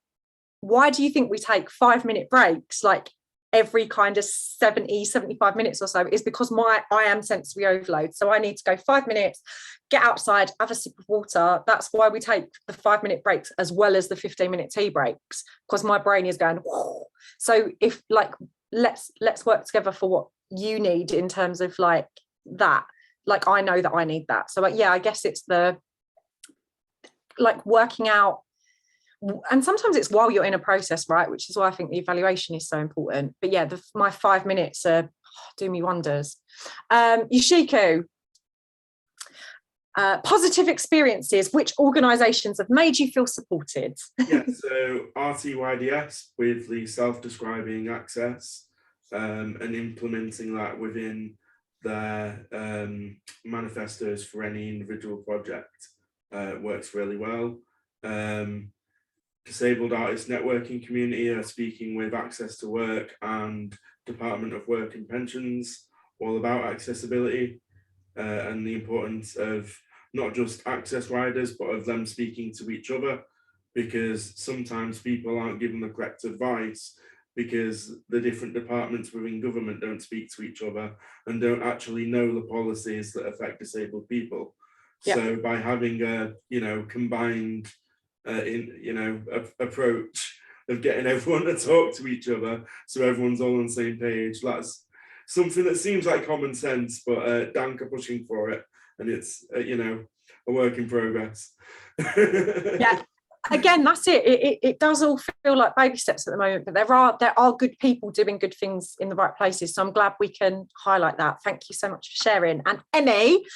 B: why do you think we take 5-minute breaks, like every kind of 75 minutes or so? Is because I am sensory overload. So I need to go 5 minutes, get outside, have a sip of water. That's why we take the 5-minute breaks as well as the 15-minute tea breaks, because my brain is going, whoa. So if like, let's work together for what you need in terms of like that. Like, I know that I need that. So yeah, I guess it's the like working out. And sometimes it's while you're in a process, right? Which is why I think the evaluation is so important. But yeah, my 5 minutes do me wonders. Yoshiko, positive experiences. Which organisations have made you feel supported?
E: Yeah, so RTYDS with the self-describing access and implementing that within their manifestos for any individual project works really well. Disabled Artists Networking Community are speaking with Access to Work and Department of Work and Pensions all about accessibility and the importance of not just access riders, but of them speaking to each other, because sometimes people aren't given the correct advice because the different departments within government don't speak to each other and don't actually know the policies that affect disabled people. Yeah. So by having a combined approach of getting everyone to talk to each other so everyone's all on the same page, that's something that seems like common sense, but Dank are pushing for it, and it's a work in progress.
B: Yeah, again, that's it. It does all feel like baby steps at the moment, but there are good people doing good things in the right places, so I'm glad we can highlight that. Thank you so much for sharing. And Emmy,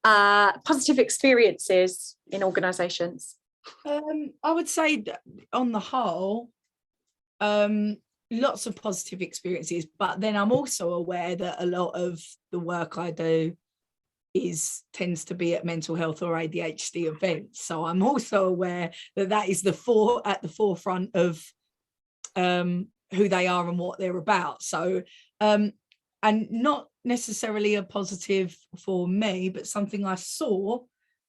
B: positive experiences in organisations.
C: I would say that on the whole, lots of positive experiences, but then I'm also aware that a lot of the work I do tends to be at mental health or ADHD events. So I'm also aware that is at the forefront of who they are and what they're about. So and not necessarily a positive for me, but something I saw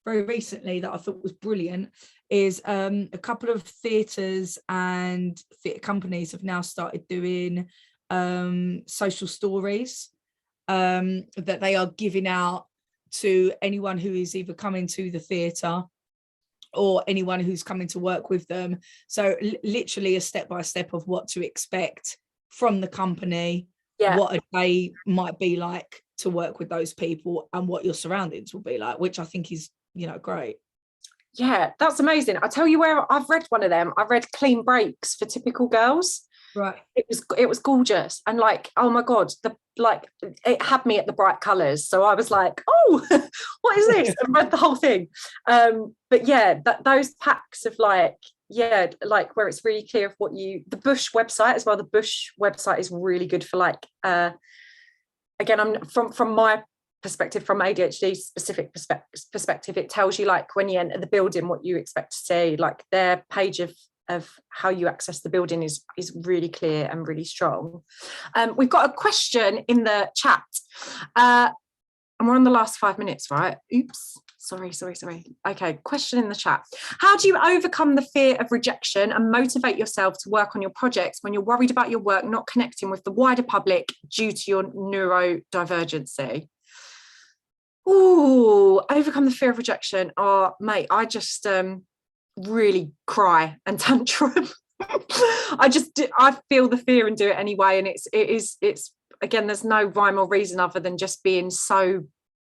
C: very recently that I thought was brilliant is a couple of theatres and theatre companies have now started doing social stories that they are giving out to anyone who is either coming to the theatre or anyone who's coming to work with them. So literally a step-by-step of what to expect from the company, what a day might be like to work with those people, and what your surroundings will be like, which I think is, you know, great.
B: Yeah, that's amazing. I tell you where I've read one of them. I read Clean Breaks for Typical Girls.
C: Right.
B: It was gorgeous, and like, oh my god, it had me at the bright colours. So I was like, oh, what is this? And read the whole thing. But yeah, those packs of like where it's really clear of what the Bush website as well. The Bush website is really good for like again, I'm from my perspective, from ADHD specific perspective, it tells you like when you enter the building what you expect to see. Like their page of how you access the building is really clear and really strong. We've got a question in the chat, and we're on the last 5 minutes, right? Oops, sorry. Okay, question in the chat. How do you overcome the fear of rejection and motivate yourself to work on your projects when you're worried about your work not connecting with the wider public due to your neurodivergency? Ooh, overcome the fear of rejection. Oh, mate, I just really cry and tantrum. I feel the fear and do it anyway, and it's again, there's no rhyme or reason other than just being so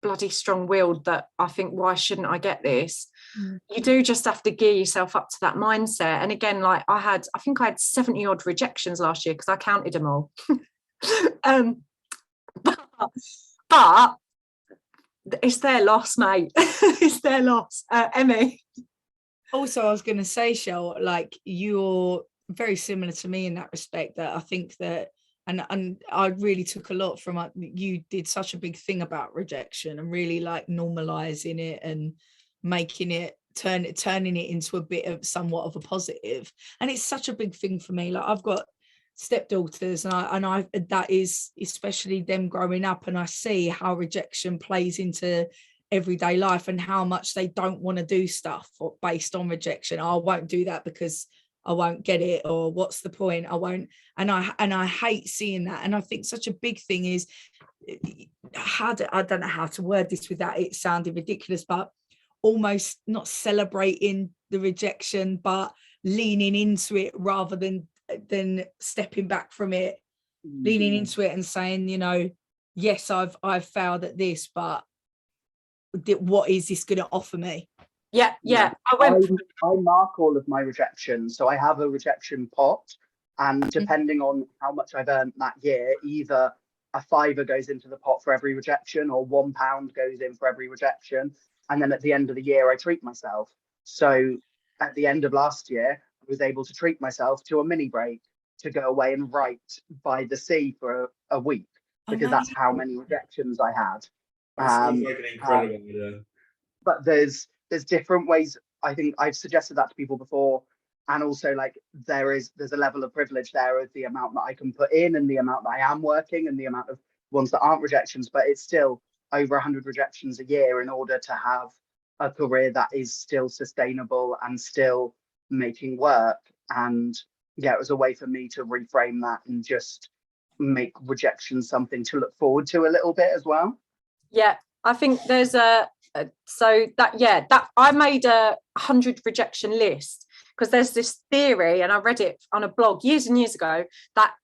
B: bloody strong-willed that I think, why shouldn't I get this? You do just have to gear yourself up to that mindset. And again, like I think I had 70 odd rejections last year because I counted them all. But it's their loss, mate. It's their loss. Emmy.
C: Also, I was going to say, Shell, like you're very similar to me in that respect, that I think that, and I really took a lot from, you did such a big thing about rejection and really like normalizing it and making it, turning it into a bit of somewhat of a positive. And it's such a big thing for me. Like I've got stepdaughters, and I that is especially them growing up, and I see how rejection plays into everyday life and how much they don't want to do stuff based on rejection. I won't do that because I won't get it, or what's the point? I won't. And I hate seeing that. And I think such a big thing is, I don't know how to word this without it sounding ridiculous, but almost not celebrating the rejection, but leaning into it rather than stepping back from it, leaning into it and saying, you know, yes, I've failed at this, but what is this going to offer me?
B: Yeah.
D: I mark all of my rejections, so I have a rejection pot, and depending on how much I've earned that year, either a £5 goes into the pot for every rejection, or £1 goes in for every rejection, and then at the end of the year I treat myself. So at the end of last year I was able to treat myself to a mini break to go away and write by the sea for a week, because that's how many rejections I had.
E: Sounds like an incredible idea.
D: But there's different ways. I think I've suggested that to people before, and also like there's a level of privilege there of the amount that I can put in and the amount that I am working and the amount of ones that aren't rejections, but it's still over 100 rejections a year in order to have a career that is still sustainable and still making work. And yeah, it was a way for me to reframe that and just make rejection something to look forward to a little bit as well.
B: Yeah, I think there's that I made a 100 rejection list, because there's this theory, and I read it on a blog years and years ago, that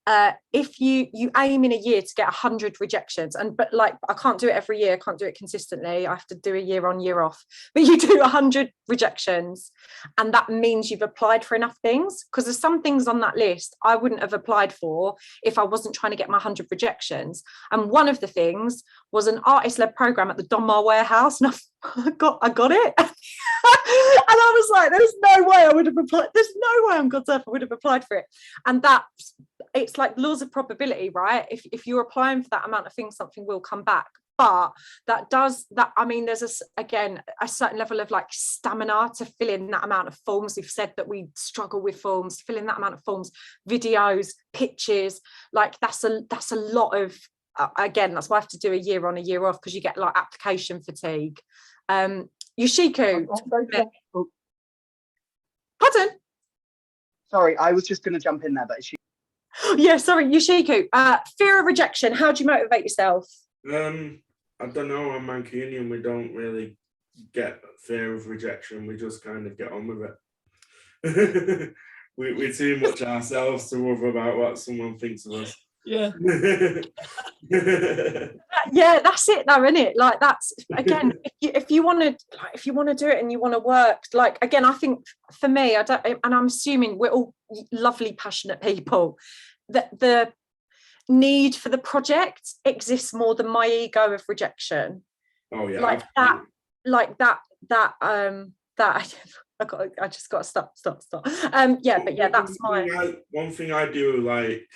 B: if you aim in a year to get 100 rejections, but like I can't do it every year, I can't do it consistently, I have to do a year on, year off, but you do 100 rejections, and that means you've applied for enough things, because there's some things on that list I wouldn't have applied for if I wasn't trying to get my 100 rejections. And one of the things was an artist-led program at the Donmar warehouse, and I got it. And I was like, there's no way I would have applied. There's no way on God's earth I would have applied for it. And it's like laws of probability, right? If you're applying for that amount of things, something will come back. But I mean, there's a certain level of like stamina to fill in that amount of forms. We've said that we struggle with forms, to fill in that amount of forms, videos, pitches, like that's a lot of, again, that's why I have to do a year on, a year off, because you get like application fatigue. Yoshiku. Pardon?
D: Sorry, I was just going to jump in there, but
B: Yeah, sorry, Yoshiku. Fear of rejection. How do you motivate yourself?
E: I don't know. I'm Mancunian. We don't really get fear of rejection. We just kind of get on with it. We're too much ourselves to worry about what someone thinks of us.
C: Yeah.
B: Yeah, that's it though, isn't it? Like, that's, again, if you want to do it and you want to work, like, again, I think for me, I don't, and I'm assuming we're all lovely, passionate people, that the need for the project exists more than my ego of rejection.
E: Oh yeah,
B: like
E: absolutely.
B: I just got to stop. Yeah, but yeah, that's
E: one thing I do, like,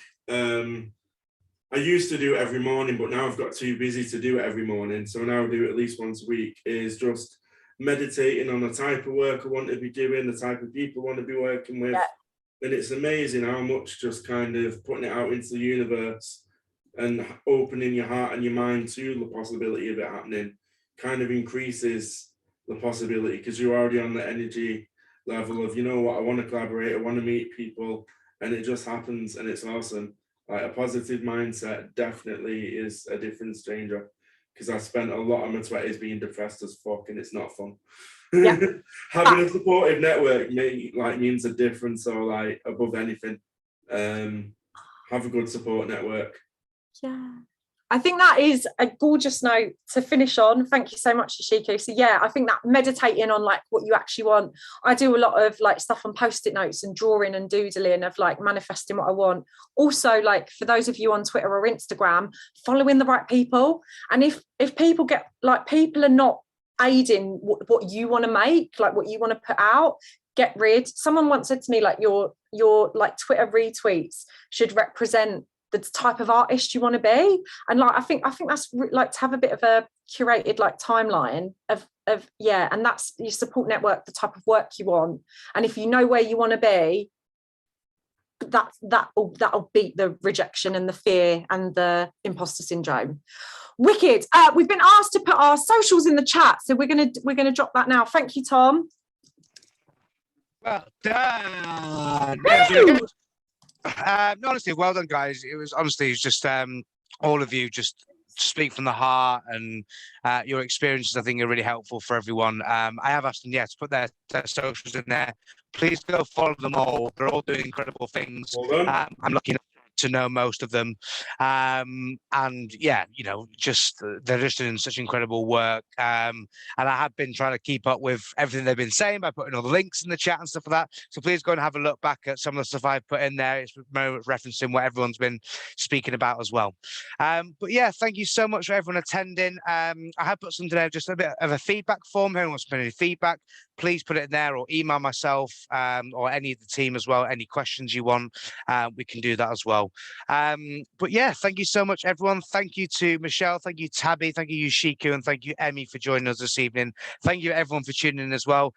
E: I used to do it every morning, but now I've got too busy to do it every morning. So now I do it at least once a week, is just meditating on the type of work I want to be doing, the type of people I want to be working with.
B: Yeah.
E: And it's amazing how much just kind of putting it out into the universe and opening your heart and your mind to the possibility of it happening kind of increases the possibility, because you're already on the energy level of, you know what, I want to collaborate, I want to meet people, and it just happens, and it's awesome. Like, a positive mindset definitely is a difference changer, because I spent a lot of my 20s being depressed as fuck, and it's not fun.
B: Yeah.
E: Having a supportive network means a difference, or like above anything. Have a good support network.
B: Yeah, I think that is a gorgeous note to finish on. Thank you so much, Yashiku. So yeah, I think that meditating on like what you actually want. I do a lot of like stuff on post-it notes and drawing and doodling of like manifesting what I want. Also, like, for those of you on Twitter or Instagram, following the right people. And if people get, like, people are not aiding what you want to make, like what you want to put out, get rid. Someone once said to me, like, your like Twitter retweets should represent the type of artist you want to be. And like, I think that's like to have a bit of a curated like timeline of yeah, and that's your support network, the type of work you want. And if you know where you want to be, that'll beat the rejection and the fear and the imposter syndrome. Wicked. We've been asked to put our socials in the chat, so we're gonna drop that now. Thank you, Tom.
A: Well done. Honestly, well done, guys. It was just all of you just speak from the heart, and your experiences, I think, are really helpful for everyone. I have asked them, to put their socials in there. Please go follow them all. They're all doing incredible things.
E: Well done.
A: I'm lucky enough to know most of them, and yeah, just they're just doing such incredible work, and I have been trying to keep up with everything they've been saying by putting all the links in the chat and stuff like that, so please go and have a look back at some of the stuff I've put in there. It's referencing what everyone's been speaking about as well. But yeah, thank you so much for everyone attending. I have put something there, just a bit of a feedback form. Who wants to put any feedback, please put it in there, or email myself, or any of the team as well. Any questions you want, we can do that as well. But yeah, thank you so much, everyone. Thank you to Michelle, thank you Tabby, thank you Yashiku, and thank you Emmy for joining us this evening. Thank you everyone for tuning in as well.